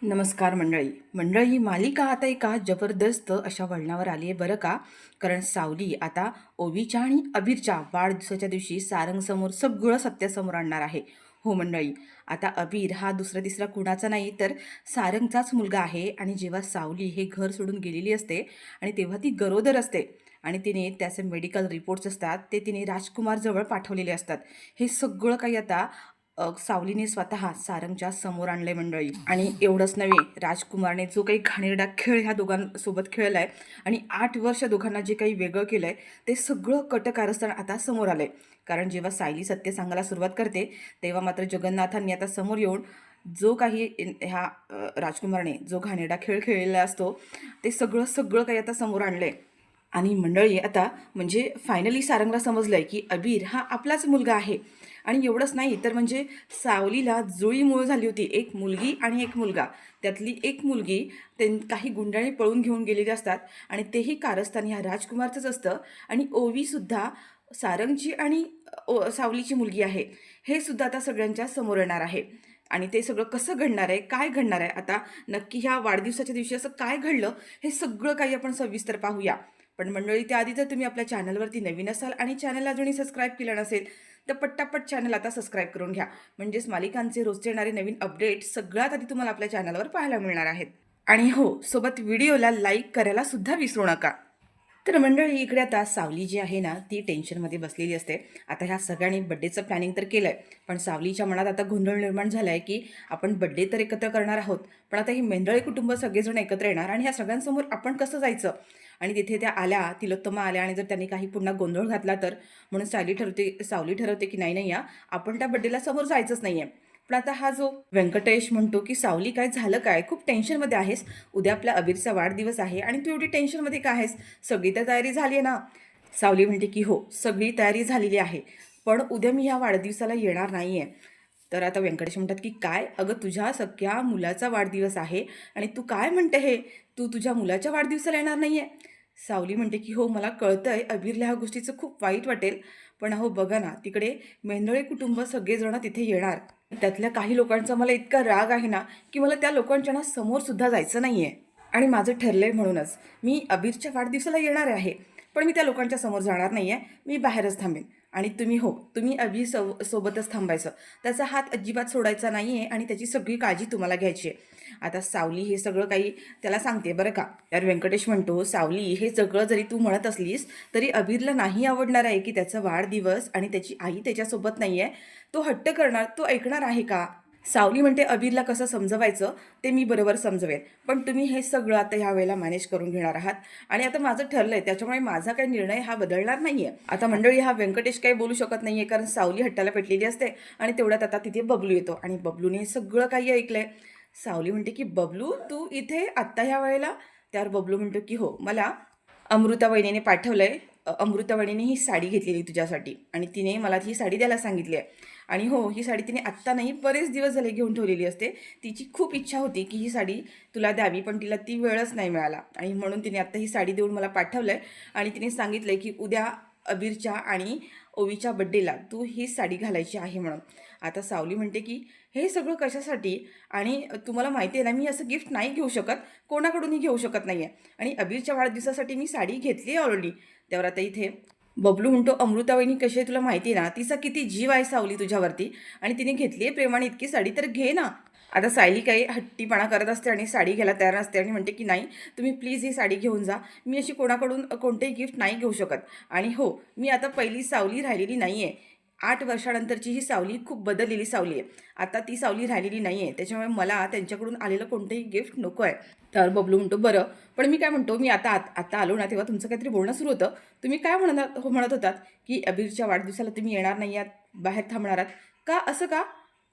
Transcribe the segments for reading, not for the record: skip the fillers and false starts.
नमस्कार मंडळी. मंडळी, मालिका आता एका जबरदस्त अशा वळणावर आली आहे बरं का. कारण सावली आता ओवीच्या आणि अबीरच्या वाढदिवसाच्या दिवशी सारंगसमोर सगळं सत्यासमोर आणणार आहे. हो मंडळी, आता अबीर हा दुसरा तिसरा कुणाचा नाही तर सारंगचाच मुलगा आहे. आणि जेव्हा सावली हे घर सोडून गेलेली असते आणि तेव्हा ती गरोदर असते आणि तिने त्याचे मेडिकल रिपोर्ट्स असतात ते तिने राजकुमारजवळ पाठवलेले असतात. हे सगळं काही आता सावलीने स्वतः सारंगच्या समोर आणलंय मंडळी. आणि एवढंच नव्हे, राजकुमारने जो काही घाणेरडा खेळ ह्या दोघांसोबत खेळलाय आणि 8 वर्ष दोघांना जे काही वेगळं केलंय ते सगळं कटकारस्थान आता समोर आलंय. कारण जेव्हा सायली सत्य सांगायला सुरुवात करते तेव्हा मात्र जगन्नाथांनी आता समोर येऊन जो काही ह्या राजकुमारने जो घाणेरडा खेळ खेळलेला असतो ते सगळं सगळं काही आता समोर आणलंय. आणि मंडळी, आता म्हणजे फायनली सारंगला समजलंय की अबीर हा आपलाच मुलगा आहे. आणि एवढंच नाही तर म्हणजे सावलीला जुळीमुळं झाली होती, एक मुलगी आणि एक मुलगा. त्यातली एक मुलगी काही गुंडाळी पळून घेऊन गेलेली असतात आणि तेही कारस्थान ह्या राजकुमारचंच असतं. आणि ओवीसुद्धा सारंगची आणि सावलीची मुलगी आहे. हे सुद्धा आता सगळ्यांच्या समोर येणार आहे. आणि ते सगळं कसं घडणार आहे, काय घडणार आहे, आता नक्की ह्या वाढदिवसाच्या दिवशी असं काय घडलं, हे सगळं काही आपण सविस्तर पाहूया. पण मंडळी, त्याआधी जर तुम्ही आपल्या चॅनलवरती नवीन असाल आणि चॅनलला अजूनही सबस्क्राईब केलं नसेल तर पट्टापट चॅनल आता सबस्क्राईब करून घ्या. म्हणजेच मालिकांचे रोजचे येणारे नवीन अपडेट सगळ्यात आधी तुम्हाला आपल्या चॅनलवर पाहायला मिळणार आहेत. आणि हो, सोबत व्हिडिओला लाईक करायला सुद्धा विसरू नका. तर मंडळी, इकडे आता सावली जी आहे ना ती टेन्शनमध्ये बसलेली असते. आता ह्या सगळ्यांनी बड्डेचं प्लॅनिंग तर केलं आहे, पण सावलीच्या मनात आता गोंधळ निर्माण झाला आहे की आपण बड्डे तर एकत्र करणार आहोत, पण आता ही मेंढळे कुटुंब सगळेजण एकत्र येणार आणि ह्या सगळ्यांसमोर आपण कसं जायचं. आणि तिथे त्या आल्या, तिलोत्तमा आल्या आणि जर त्यांनी काही पुन्हा गोंधळ घातला तर. म्हणून सावली ठरवते की नाही नाही या, आपण त्या बड्डेला समोर जायचंच नाही आहे. पण आता हा जो व्यंकटेश म्हणतो की सावली, काय झालं, काय खूप टेन्शनमध्ये आहेस, उद्या आपल्या अबीरचा वाढदिवस आहे आणि तू एवढी टेन्शनमध्ये काय आहेस, सगळी तर तयारी झाली आहे ना. सावली म्हणते की हो, सगळी तयारी झालेली आहे, पण उद्या मी ह्या वाढदिवसाला येणार नाही आहे. तर आता व्यंकटेश म्हणतात की काय, अगं तुझ्या सख्या मुलाचा वाढदिवस आहे आणि तू काय म्हणते हे, तू तुझ्या मुलाच्या वाढदिवसाला येणार नाही आहे. सावली म्हणते की हो, मला कळतंय अबीरला ह्या गोष्टीचं खूप वाईट वाटेल, पण अहो बघा ना, तिकडे मेंढळे कुटुंब सगळेजण तिथे येणार. त्यातल्या काही लोकांचा मला इतका राग आहे ना की मला त्या लोकांच्या ना समोर सुद्धा जायचं नाही आहे. आणि माझं ठरलंय म्हणूनच मी अबीरच्या वाढदिवसाला येणार आहे, पण मी त्या लोकांच्या समोर जाणार नाही आहे, मी बाहेरच थांबेन. आणि तुम्ही हो, तुम्ही अबीर सोबतच थांबायचं, त्याचा हात अजिबात सोडायचा नाही आहे आणि त्याची सगळी काळजी तुम्हाला घ्यायची आहे. आता सावली हे सगळं काही त्याला सांगते बरं का. तर व्यंकटेश म्हणतो, सावली, हे सगळं जरी तू म्हणत असलीस तरी अबीरला नाही आवडणार आहे की त्याचा वाढदिवस आणि त्याची आई त्याच्यासोबत नाही आहे. तो हट्ट करणार, तो ऐकणार आहे का. सावली म्हणते, अबीरला कसं समजवायचं ते मी बरोबर समजवेन, पण तुम्ही हे सगळं आता ह्या वेळेला मॅनेज करून घेणार आहात. आणि आता माझं ठरलंय, त्याच्यामुळे माझा काही निर्णय हा बदलणार नाहीये. आता मंडळी, हा व्यंकटेश काही बोलू शकत नाहीये कारण सावली हट्टाला पेटलेली असते. आणि तेवढ्यात आता तिथे बबलू येतो आणि बबलूने सगळं काही ऐकलंय. सावली म्हणते की बबलू, तू इथे आत्ता ह्या वेळेला. त्यावर बबलू म्हणतो की हो, मला अमृता वहिनीने पाठवलंय. अमृता वहिनीने ही साडी घेतलेली तुझ्यासाठी आणि तिने मला ही साडी द्यायला सांगितली आहे. आणि हो, ही साडी तिने आत्ता नाही, बरेच दिवस झाले घेऊन ठेवलेली असते. तिची खूप इच्छा होती की ही साडी तुला द्यावी, पण तिला ती वेळच नाही मिळाला आणि म्हणून तिने आत्ता ही साडी देऊन मला पाठवलंय. आणि तिने सांगितलंय की उद्या अबीरच्या आणि ओवीच्या बड्डेला तू ही साडी घालायची आहे म्हणून. आता सावली म्हणते की हे सगळं कशासाठी, आणि तुम्हाला माहिती आहे ना, मी असं गिफ्ट नाही घेऊ शकत, कोणाकडूनही घेऊ शकत नाही आहे. आणि अबीरच्या वाढदिवसासाठी मी साडी घेतली आहे ऑलरेडी. त्यावर आता इथे बबलू म्हणतो, अमृतावहिनी कशी आहे तुला माहिती आहे ना, तिचा किती जीव आहे सावली तुझ्यावरती, आणि तिने घेतली आहे प्रेमाने इतकी साडी, तर घे ना. आता सायली काही हट्टीपणा करत असते आणि साडी घ्यायला तयार नसते आणि म्हणते की नाही, तुम्ही प्लीज ही साडी घेऊन जा, मी अशी कोणाकडून कोणतेही गिफ्ट नाही घेऊ शकत. आणि हो, मी आता पहिली सावली राहिलेली नाही आहे. 8 वर्षानंतरची ही सावली खूप बदललेली सावली आहे. आता ती सावली राहिलेली नाही आहे, त्याच्यामुळे मला त्यांच्याकडून आलेलं कोणतंही गिफ्ट नको आहे. तर बबलू म्हणतो, बरं, पण मी काय म्हणतो, मी आता आलो ना तेव्हा तुमचं काहीतरी बोलणं सुरू होतं. तुम्ही काय म्हणत होतात की अबीरच्या वाढदिवसाला तुम्ही येणार नाही आहात, बाहेर थांबणार आहात का, असं का.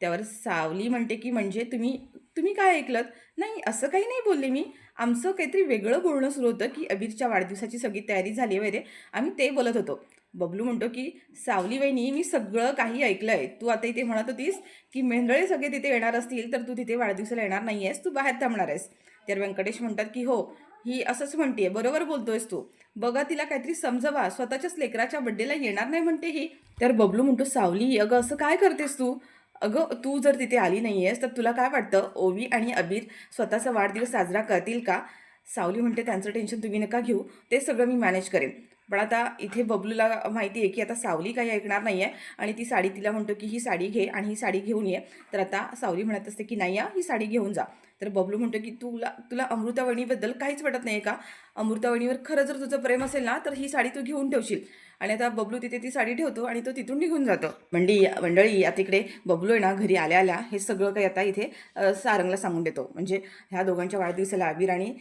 त्यावर सावली म्हणते की म्हणजे तुम्ही तुम्ही काय ऐकलत. नाही, असं काही नाही बोलले मी, आमचं काहीतरी वेगळं बोलणं सुरू होतं की अबीरच्या वाढदिवसाची सगळी तयारी झाली वगैरे, आम्ही ते बोलत होतो. बबलू म्हणतो की सावली वहिनी, मी सगळं काही ऐकलंय. तू आता इथे म्हणत होतीस की मेंढळे सगळे तिथे येणार असतील तर तू तिथे वाढदिवसाला येणार नाही आहेस, तू बाहेर थांबणार आहेस. तर व्यंकटेश म्हणतात की हो, ही असंच म्हणते, बरोबर बोलतोयस तू, बघा तिला काहीतरी समजवा, स्वतःच्याच लेकराच्या बड्डेला येणार नाही म्हणते ही. तर बबलू म्हणतो, सावली अगं असं काय करतेस तू, अगं, तू जर तिथे आली नाही आहेस, तर तुला काय वाटतं ओवी आणि अबीर स्वतःचा वाढदिवस साजरा करतील का? सावली म्हणते, त्यांचं टेन्शन तुम्ही नका घेऊ, ते सगळं मी मॅनेज करेन. पण आता इथे बबलूला माहिती आहे, की आता सावली काही ऐकणार नाही आहे आणि ती साडी तिला म्हणतो, की ही साडी घे आणि ही साडी घेऊन ये. तर आता सावली म्हणत असते, की नाही ही साडी घेऊन जा. तर बबलू म्हणतो, की तुला तुला अमृतावणीबद्दल काहीच वाटत नाही का? अमृतावणीवर खरं जर तुझं प्रेम असेल ना, तर ही साडी तू घेऊन ठेवशील. आणि आता बबलू तिथे ती साडी ठेवतो आणि तो तिथून निघून जातो. मंडळी आता इकडे बबलू आहे ना, घरी आल्या आल्या हे सगळं काही आता इथे सारंगला सांगून देतो. म्हणजे ह्या दोघांच्या वाढदिवसाला, अबीर आणि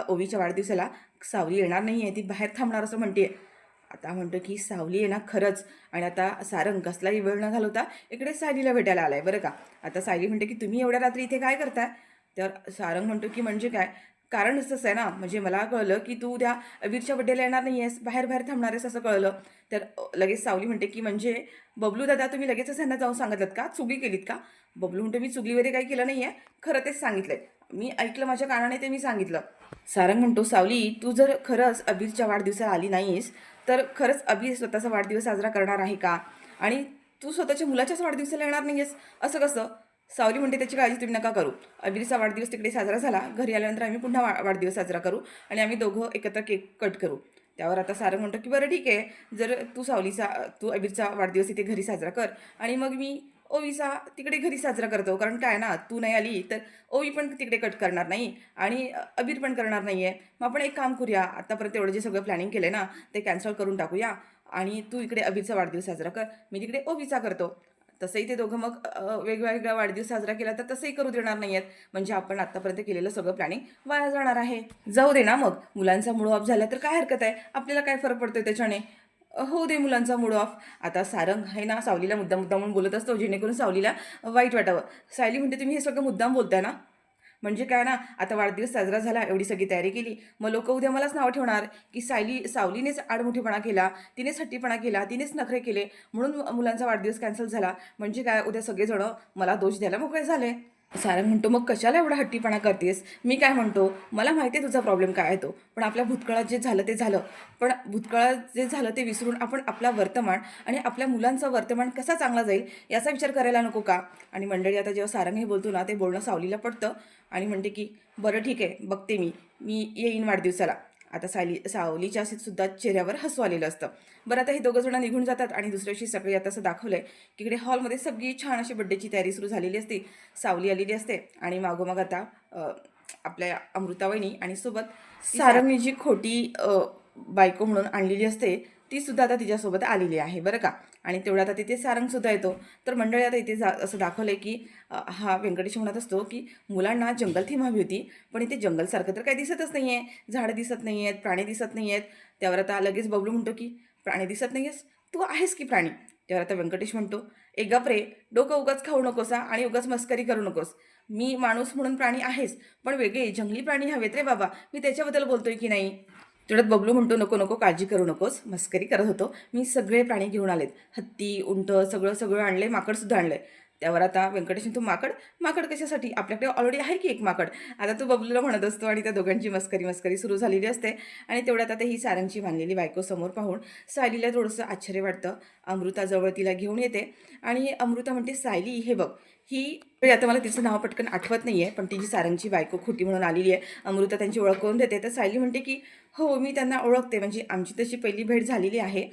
ओवीच्या वाढदिवसाला सावली येणार नाही आहे, ती बाहेर थांबणार असं म्हणते. आता म्हणतो की सावली आहे ना खरंच. आणि आता सारंग कसलाही वेळ न घालवता इकडे सायलीला भेटायला आलाय बरं का. आता सायली म्हणते की तुम्ही एवढ्या रात्री इथे काय करताय? तर सारंग म्हणतो की म्हणजे काय, कारणच तसं आहे ना, म्हणजे मला कळलं की तू उद्या अबीरच्या बड्डेला येणार नाही आहेस, बाहेर बाहेर थांबणार आहेस असं कळलं. तर लगेच सावली म्हणते की म्हणजे बबलू दादा तुम्ही लगेचच यांना जाऊन सांगितलं का, चुकी केलीत का? बबलू म्हणतो मी चुगली वगैरे काही केलं नाही आहे, खरं तेच सांगितलंय, मी ऐकलं माझ्या कानाने ते मी सांगितलं. सारंग म्हणतो सावली तू जर खरंच अबीरच्या वाढदिवसाला आली नाहीस, तर खरंच अबीर स्वतःचा वाढदिवस साजरा करणार आहे का? आणि तू स्वतःच्या मुलाच्याच वाढदिवसाला येणार नाही आहेस, असं कसं? सावली म्हणते त्याची काळजी तुम्ही नका करू, अबीरचा वाढदिवस तिकडे साजरा झाला, घरी आल्यानंतर आम्ही पुन्हा वाढदिवस साजरा करू आणि आम्ही दोघं एकत्र केक कट करू. त्यावर आता सारंग म्हणतो की बरं ठीक आहे, जर तू अबीरचा वाढदिवस इथे घरी साजरा कर आणि मग मी ओवीचा तिकडे घरी साजरा करतो. कारण काय ना, तू नाही आली तर ओवी पण तिकडे कट करणार नाही आणि अबीर पण करणार नाही आहे. मग आपण एक काम करूया, आत्तापर्यंत एवढं जे सगळं प्लॅनिंग केलं आहे ना, ते कॅन्सल करून टाकूया आणि तू इकडे अबीरचा वाढदिवस साजरा कर, मी तिकडे ओवीचा करतो. तसंही ते दोघं मग वेगवेगळा वाढदिवस साजरा केला तर तसंही करू देणार नाही आहेत. म्हणजे आपण आत्तापर्यंत केलेलं सगळं प्लॅनिंग वाया जाणार आहे. जाऊ दे ना, मग मुलांचा मूड ऑफ झाला तर काय हरकत आहे, आपल्याला काय फरक पडतोय त्याच्याने. हो दे मुलांचा मूड ऑफ. आता सारंग आहे ना, सावलीला मुद्दाम मुद्दाम म्हणून बोलत असतो जेणेकरून सावलीला वाईट वाटावं. सायली म्हणते तुम्ही हे सगळं मुद्दाम बोलताय ना? म्हणजे काय ना, आता वाढदिवस साजरा झाला, एवढी सगळी तयारी केली, मग लोक उद्या मलाच नावं ठेवणार की सावलीनेच आडमुठेपणा केला, तिनेच हट्टीपणा केला, तिनेच नखरे केले, म्हणून मुलांचा वाढदिवस कॅन्सल झाला. म्हणजे काय, उद्या सगळेजण मला दोष द्यायला मोकळे झाले. सारंग म्हणतो मग कशाला एवढा हट्टीपणा करतेस? मी काय म्हणतो, मला माहिती आहे तुझा प्रॉब्लेम काय आहे तो, पण आपल्या भूतकाळात जे झालं ते झालं. पण भूतकाळात जे झालं ते विसरून आपण आपला वर्तमान आणि आपल्या मुलांचं वर्तमान कसा चांगला जाईल याचा विचार करायला नको का? आणि मंडळी आता जेव्हा सारंग हे बोलतो ना, ते बोलणं सावलीला पडतं आणि म्हणते की बरं ठीक आहे, बघते मी मी येईन वाढदिवसाला. आता सावलीच्या सुद्धा चेहऱ्यावर हसू आलेलं असतं. बरं आता हे दोघं जण निघून जातात आणि दुसऱ्या दिवशी सकाळी आता असं दाखवलंय की इकडे हॉलमध्ये सगळी छान अशी बड्डेची तयारी सुरू झालेली असते. सावली आलेली असते आणि मागोमाग आता आपल्या अमृतावहिनी आणि सोबत सारंगने जी खोटी बायको म्हणून आणलेली असते ती सुद्धा आता तिच्यासोबत आलेली आहे बरं का. आणि तेवढा आता तिथे सारंगसुद्धा येतो. तर मंडळी आता इथे असं दाखवलं आहे की हा व्यंकटेश म्हणत असतो की मुलांना जंगल थीम हवी होती, पण इथे जंगलसारखं तर काही दिसतच नाही आहे, झाडं दिसत नाही आहेत, प्राणी दिसत नाही आहेत. त्यावर आता लगेच बबलू म्हणतो की प्राणी दिसत नाही आहेस, तू आहेस की प्राणी. त्यावर आता व्यंकटेश म्हणतो ए गप रे, डोकं उगाच खाऊ नकोस आणि उगाच मस्करी करू नकोस. मी माणूस म्हणून प्राणी आहेस, पण वेगळे जंगली प्राणी हवेत रे बाबा, मी त्याच्याबद्दल बोलतोय की नाही. तेवढ्यात बबलू म्हणतो नको नको, काळजी करू नकोस, मस्करी करत होतो, मी सगळे प्राणी घेऊन आलेत, हत्ती उंट सगळं सगळं आणले, माकडसुद्धा आणलंय. त्यावर आता व्यंकटेश म्हणतो माकड माकड कशासाठी, आपल्याकडे ऑलरेडी आहे की एक माकड. आता तो बबलूला म्हणत असतो आणि त्या दोघांची मस्करी मस्करी सुरू झालेली असते. आणि तेवढ्यात आता ही सारंगची बांधलेली बायको समोर पाहून सायलीला थोडंसं आश्चर्य वाटतं. अमृताजवळ तिला घेऊन येते आणि अमृता म्हणते सायली हे बघ, ही आता मला तिचं नाव पटकन आठवत नाही आहे, पण ती जी सारंगची बायको खोटी म्हणून आलेली आहे, अमृता त्यांची ओळख करून देते. तर सायली म्हणते की हो मी त्यांना ओळखते, म्हणजे आमची तशी पहिली भेट झालेली आहे.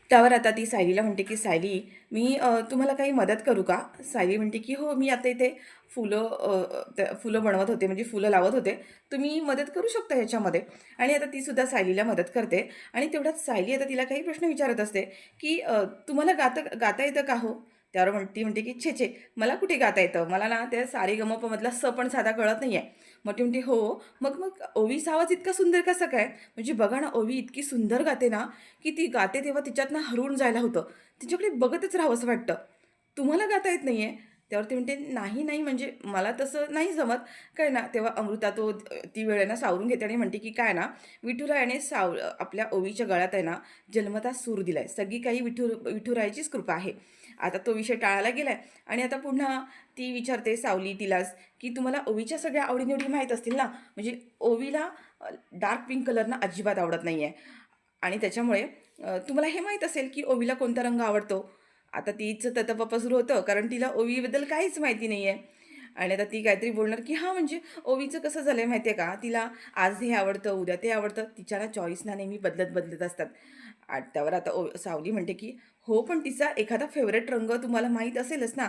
त्यावर आता ती सायलीला म्हणते की सायली मी तुम्हाला काही मदत करू का? सायली म्हणते की हो मी आता इथे फुलं बनवत होते, म्हणजे फुलं लावत होते, तुम्ही मदत करू शकता ह्याच्यामध्ये. आणि आता तीसुद्धा सायलीला मदत करते. आणि तेवढ्यात सायली आता तिला काही प्रश्न विचारत असते की तुम्हाला गाता येतं का हो? त्यावर ती म्हणते की छे छे, मला कुठे गाता येतं, मला ना त्या सारेगमपमधला स पण साधा कळत नाही आहे. मग ती म्हणते हो, मग मग ओवीचा आवाज इतका सुंदर कसा काय? म्हणजे बघा ना, ओवी इतकी सुंदर गाते ना की ती गाते तेव्हा तिच्यातनं हरवून जायला होतं, तिच्याकडे बघतच राहावंसं वाटतं. तुम्हाला गाता येत नाही आहे? त्यावर ती म्हणते नाही नाही, म्हणजे मला तसं नाही जमत. काय ना, तेव्हा अमृता ती वेळ आहे ना सावरून घेते आणि म्हणते की काय ना, विठुरायाने आपल्या ओवीच्या गळ्यात आहे ना जन्मता सूर दिलाय, सगळी काही विठुरायाचीच कृपा आहे. आता तो विषय टाळायला गेलाय आणि आता पुन्हा ती विचारते सावली तिलाच की तुम्हाला ओवीच्या सगळ्या आवडीनिवडी माहीत असतील ना? म्हणजे ओवीला डार्क पिंक कलर ना अजिबात आवडत नाही आहे आणि त्याच्यामुळे तुम्हाला हे माहीत असेल की ओवीला कोणता रंग आवडतो. आता तिचं ततपप्पा सुरू होतं, कारण तिला ओवीबद्दल काहीच माहिती नाही आहे. आणि आता ती काहीतरी बोलणार, की हां, म्हणजे ओवीचं कसं झालंय माहिती आहे का, तिला आज हे आवडतं, उद्या ते आवडतं. तिच्या ना चॉईस ना नेहमी बदलत असतात. आणि त्यावर आता सावली म्हणते, की "हो, पण तिचा एखादा फेव्हरेट रंग तुम्हाला माहीत असेलच ना."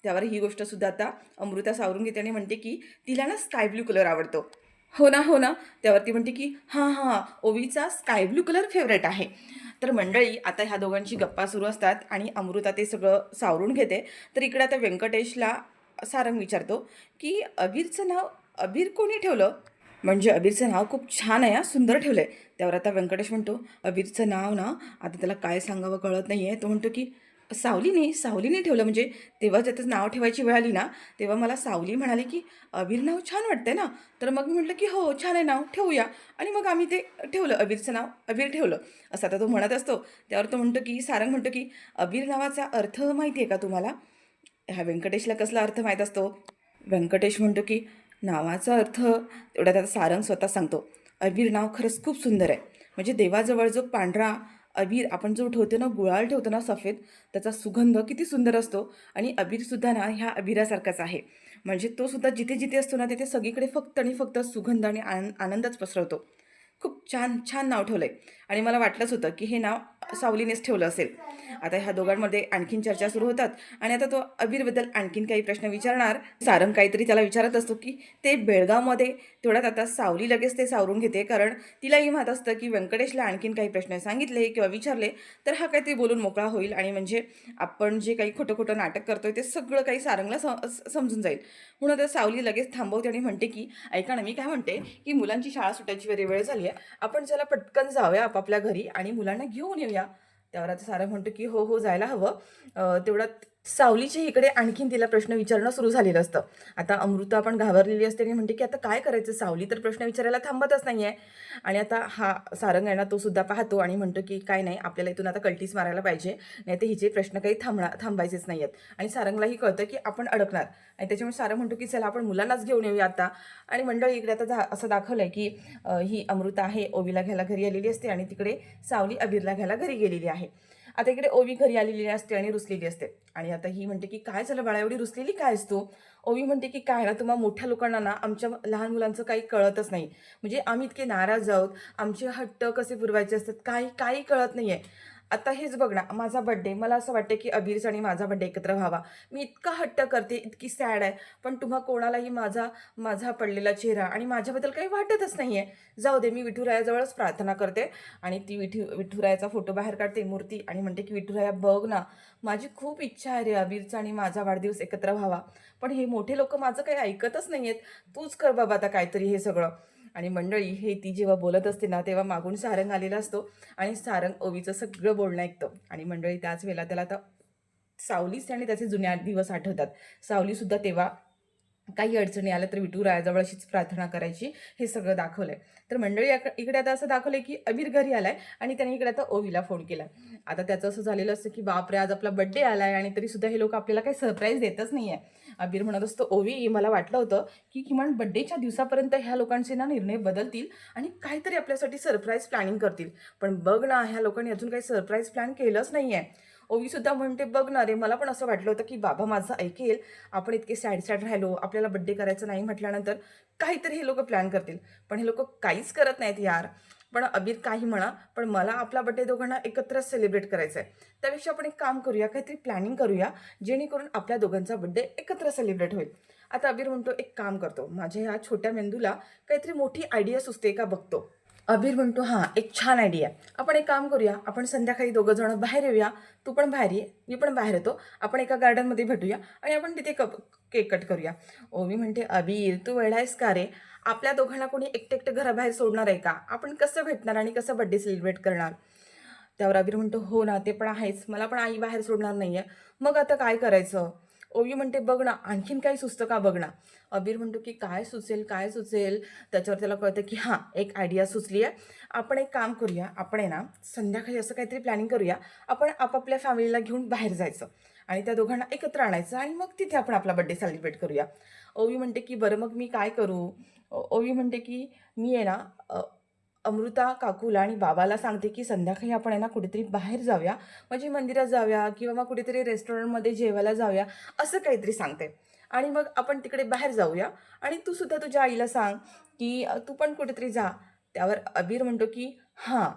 त्यावर ही गोष्टसुद्धा आता अमृता सावरून घेते आणि म्हणते, की "तिला ना स्काय ब्लू कलर आवडतो." "हो ना, हो ना." त्यावरती म्हणते, की "हां, हां, ओवीचा स्काय ब्लू कलर फेव्हरेट आहे." तर मंडळी आता ह्या दोघांची गप्पा सुरू असतात आणि अमृता ते सगळं सावरून घेते. तर इकडे आता व्यंकटेशला सारंग विचारतो, की "अबीरचं नाव अबीर कोणी ठेवलं?" म्हणजे अबीरचं नाव खूप छान आहे हां, सुंदर ठेवलं आहे. त्यावर आता व्यंकटेश म्हणतो, "अबीरचं नाव ना आता त्याला काय सांगावं कळत नाही आहे." तो म्हणतो, की सावलीने ठेवलं." म्हणजे तेव्हा त्याचं नाव ठेवायची वेळ आली ना, तेव्हा मला सावली म्हणाली, की "अबीर नाव छान वाटतंय ना?" तर मग मी म्हटलं, की "हो, छान आहे नाव, ठेवूया." आणि मग आम्ही ते ठेवलं, अबीरचं नाव अबीर ठेवलं. असं आता तो म्हणत असतो. त्यावर तो म्हणतो, की सारंग म्हणतो, की "अबीर नावाचा अर्थ माहिती आहे का तुम्हाला?" ह्या व्यंकटेशला कसला अर्थ माहीत असतो? व्यंकटेश म्हणतो, की नावाचा अर्थ तेवढ्यात आता सारंग स्वतः सांगतो. अबीर नाव खरंच खूप सुंदर आहे. म्हणजे देवाजवळ जो पांढरा अबीर आपण जो ठेवतो ना, गुलाल ठेवतो ना सफेद, त्याचा सुगंध किती सुंदर असतो आणि अबीरसुद्धा ना ह्या अबीरासारखाच आहे. म्हणजे तो सुद्धा जिथे-जिथे असतो ना, तिथे सगळीकडे फक्त आणि फक्त सुगंध आणि आनंदच पसरवतो. खूप छान, छान नाव ठेवलंय आणि मला वाटलंच होतं, की हे नाव सावलीनेच ठेवलं असेल. आता ह्या दोघांमध्ये आणखीन चर्चा सुरू होतात आणि आता तो अबीरबद्दल आणखीन काही प्रश्न विचारणार. सारंग काहीतरी त्याला विचारत असतो, की ते बेळगावमध्ये तेवढ्यात आता सावली लगेच ते सावरून घेते. कारण तिलाही माहीत असतं, की व्यंकटेशला आणखीन काही प्रश्न सांगितले किंवा विचारले, तर हा काहीतरी बोलून मोकळा होईल आणि म्हणजे आपण जे काही खोटं-खोटं नाटक करतोय ते सगळं काही सारंगला समजून जाईल. म्हणून आता सावली लगेच थांबवते आणि म्हणते, की "ऐका ना, मी काय म्हणते, की मुलांची शाळा सुटायची वेळ झाली आहे. आपण चला पटकन जाऊया आपापल्या घरी आणि मुलांना घेऊन येऊया." त्यावर आता सारंग म्हणतो, की "हो, हो, जायला हवं." तेवढ्यात सावलीच्या इकडे आणखीन तिला प्रश्न विचारणं सुरू झालेलं असतं. आता अमृता पण घाबरलेली असते आणि म्हणते, की "आता काय करायचं?" सावली तर प्रश्न विचारायला थांबतच नाहीये. आणि आता हा सारंग आहे ना, तो सुद्धा पाहतो आणि म्हणतो, की "काय नाही, आपल्याला इथून आता कल्टीच मारायला पाहिजे. नाहीतर हिचे प्रश्न काही थांबायचेच नाहीयेत." आणि सारंगलाही कळतं, की आपण अडकणार आणि त्याच्यामुळे सारंग म्हणतो, की "चला आपण मुलांनाच घेऊन येऊया आता." आणि मंडळी इकडे आता असं दाखवलंय, की ही अमृता आहे, ओवीला घ्यायला घरी आलेली असते आणि तिकडे सावली अबीरला घ्यायला घरी गेलेली आहे. आता इकडे ओवी घरी आलेली असते आणि रुसलेली असते आणि आता ही म्हणते, की "काय झालं बाळा, एवढी रुसलेली का आहेस तू?" ओवी म्हणते, की "काय ना, तुम्हा मोठ्या लोकांना ना आमच्या लहान मुलांचं काही कळतच नाही. म्हणजे आम्ही इतके नाराज आहोत, आमचे हट्ट कसे पुरवायचे असतात, काही कळत नाहीये. आता हेच बघ ना, माझा बर्थडे मला असं वाटतं, की अबीरचा आणि माझा बर्थडे एकत्र व्हावा. मी इतका हट्ट करते, इतकी सॅड आहे, पण तुम्हा कोणालाही माझा माझा पडलेला चेहरा आणि माझ्याबद्दल काही वाटतच नाहीये. जाऊ दे, मी विठुरायाजवळच प्रार्थना करते आणि ती विठुरायाचा फोटो बाहेर काढते, मूर्ती आणि म्हणते, की "विठुराया बघ ना, माझी खूप इच्छा आहे रे अबीरचा आणि माझा वाढदिवस एकत्र व्हावा. पण हे मोठे लोकं माझं काही ऐकतच नाहीयेत. तूच कर बाबा आता काहीतरी हे सगळं." आणि मंडळी हे ती जेव्हा बोलत असते ना, तेव्हा मागून सारंग आलेला असतो आणि सारंग ओवीचं सगळं बोलणं ऐकतो आणि मंडळी त्याच वेळेला त्याला आता सावलीच आणि त्याचे जुने दिवस आठवतात. सावलीसुद्धा तेव्हा काही अडचणी आल्या तर विठुरायाजवळ अशीच प्रार्थना करायची, हे सगळं दाखवलंय. तर मंडळी इकडे आता असं दाखवलंय, की अबीर घरी आलाय आणि त्याने इकडे आता ओवीला फोन केलाय. आता त्याचं असं झालेलं असतं, की बापरे! आज आपला बर्थडे आलाय आणि तरीसुद्धा हे लोकं आपल्याला काही सरप्राईज देतच नाहीये. अबीर म्हणत असतो, "ओवी, मला वाटलं होतं, की किमान बर्थडेच्या दिवसापर्यंत ह्या लोकांचे ना निर्णय बदलतील आणि काहीतरी आपल्यासाठी सरप्राईज प्लॅनिंग करतील. पण बघ ना, ह्या लोकांनी अजून काही सरप्राईज प्लॅन केलंच नाहीये." ओवीसुद्धा म्हणते, "बघ ना रे, मला पण असं वाटलं होतं, की बाबा माझं ऐकेल. आपण इतके सॅड राहिलो, आपल्याला बर्थडे करायचा नाही म्हटल्यानंतर काहीतरी हे लोकं प्लॅन करतील. पण हे लोकं काहीच करत नाहीत यार." पण अबीर काही म्हणा, पण मला आपला बर्थडे दोघांना एकत्रच सेलिब्रेट करायचा आहे. त्यापेक्षा आपण एक काम करूया, काहीतरी प्लॅनिंग करूया, जेणेकरून आपल्या दोघांचा बर्थडे एकत्र सेलिब्रेट होईल. आता अबीर म्हणतो, "एक काम करतो, माझ्या ह्या छोट्या मेंदूला काहीतरी मोठी आयडिया सुचते का बघतो." अबीर म्हणतो, "हां, एक छान आयडिया. आपण एक काम करूया, आपण संध्याकाळी दोघं जण बाहेर येऊया. तू पण बाहेर ये, मी पण बाहेर येतो. आपण एका गार्डनमध्ये भेटूया आणि आपण तिथे केक कट करूया." ओवी म्हणते, "अबीर, तू वेडा आहेस का रे? आपल्या दोघांना कोणी एकटं-एकटं घराबाहेर सोडणार आहे का? आपण कसं भेटणार आणि कसं बर्थडे सेलिब्रेट करणार?" त्यावर अबीर म्हणतो, "हो ना, ते पण आहेच. मला पण आई बाहेर सोडणार नाहीये. मग आता काय करायचं?" ओवी म्हणते, "बघ ना, आणखीन काही सुचतं का बघ ना." अबीर म्हणतो, की "काय सुचेल, काय सुचेल?" त्याच्यावर त्याला कळतं, की हां, एक आयडिया सुचली आहे. आपण एक काम करूया, आपण आहे ना, संध्याकाळी असं काहीतरी प्लॅनिंग करूया. आपण आपापल्या फॅमिलीला घेऊन बाहेर जायचं आणि त्या दोघांना एकत्र आणायचं आणि मग तिथे आपण आपला बर्थडे सेलिब्रेट करूया. ओवी म्हणते, की "बरं, मग मी काय करू?" ओवी म्हणते, की "मी आहे ना, अमृता काकूला आणि बाबाला सांगते, की संध्याकाळी आपण आहे ना कुठेतरी बाहेर जाऊया, म्हणजे मंदिरात जाऊया किंवा मग कुठेतरी रेस्टॉरंटमध्ये जेवायला जाऊया, असं काहीतरी सांगते. आणि मग आपण तिकडे बाहेर जाऊया आणि तू सुद्धा तुझ्या आईला सांग, की तू पण कुठेतरी जा. त्यावर अबीर म्हणतो, की "हां,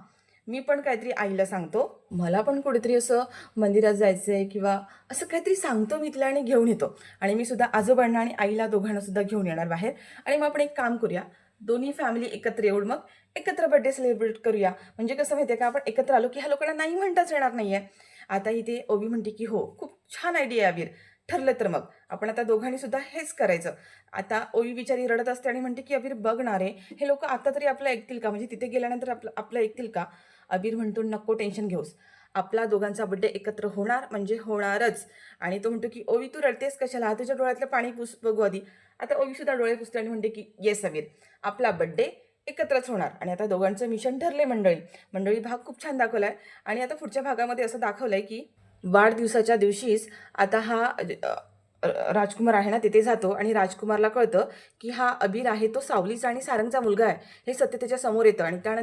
मी पण काहीतरी आईला सांगतो. मला पण कुठेतरी असं मंदिरात जायचं आहे किंवा असं काहीतरी सांगतो मी तिला आणि घेऊन येतो. आणि मी सुद्धा आजोबांना आणि आईला दोघांना सुद्धा घेऊन येणार बाहेर आणि मग आपण एक काम करूया, दोन्ही फॅमिली एकत्र येऊन मग एकत्र बर्थडे सेलिब्रेट करूया. म्हणजे कसं माहिती आहे का, आपण एकत्र आलो की ह्या लोकांना नाही म्हणताच येणार नाही आहे." आता इथे ओवी म्हणते, की "हो, खूप छान आयडिया आहे अबीर. ठरलं तर मग आपण आता दोघांनी सुद्धा हेच करायचं." आता ओवी बिचारी रडत असते आणि म्हणते, की "अबीर बघ ना रे, हे लोकं आता तरी आपलं ऐकतील का? म्हणजे तिथे गेल्यानंतर आपलं आपलं ऐकतील का?" अबीर म्हणतो, "नको टेन्शन घेऊस. आपला दोघांचा बर्थडे एकत्र होणार म्हणजे होणारच." आणि तो म्हणतो, की "ओवी तू रडतेस कशाला? तुझ्या डोळ्यातलं पाणी पुस बघू आधी." आता ओवी सुद्धा डोळे पुसते आणि म्हणते, की "येस अबीर, आपला बर्थडे एकत्रच होणार." आणि आता दोघांचं मिशन ठरले मंडळी. मंडळी भाग खूप छान दाखवलाय आणि आता पुढच्या भागामध्ये असं दाखवलंय, की वाढदिवसाच्या दिवशीच आता हा राजकुमार आहे ना तिथे जातो आणि राजकुमारला कळतं, की हा अबीर आहे तो सावलीचा आणि सारंगचा मुलगा आहे. हे सत्य त्याच्या समोर येतं आणि त्यानंतर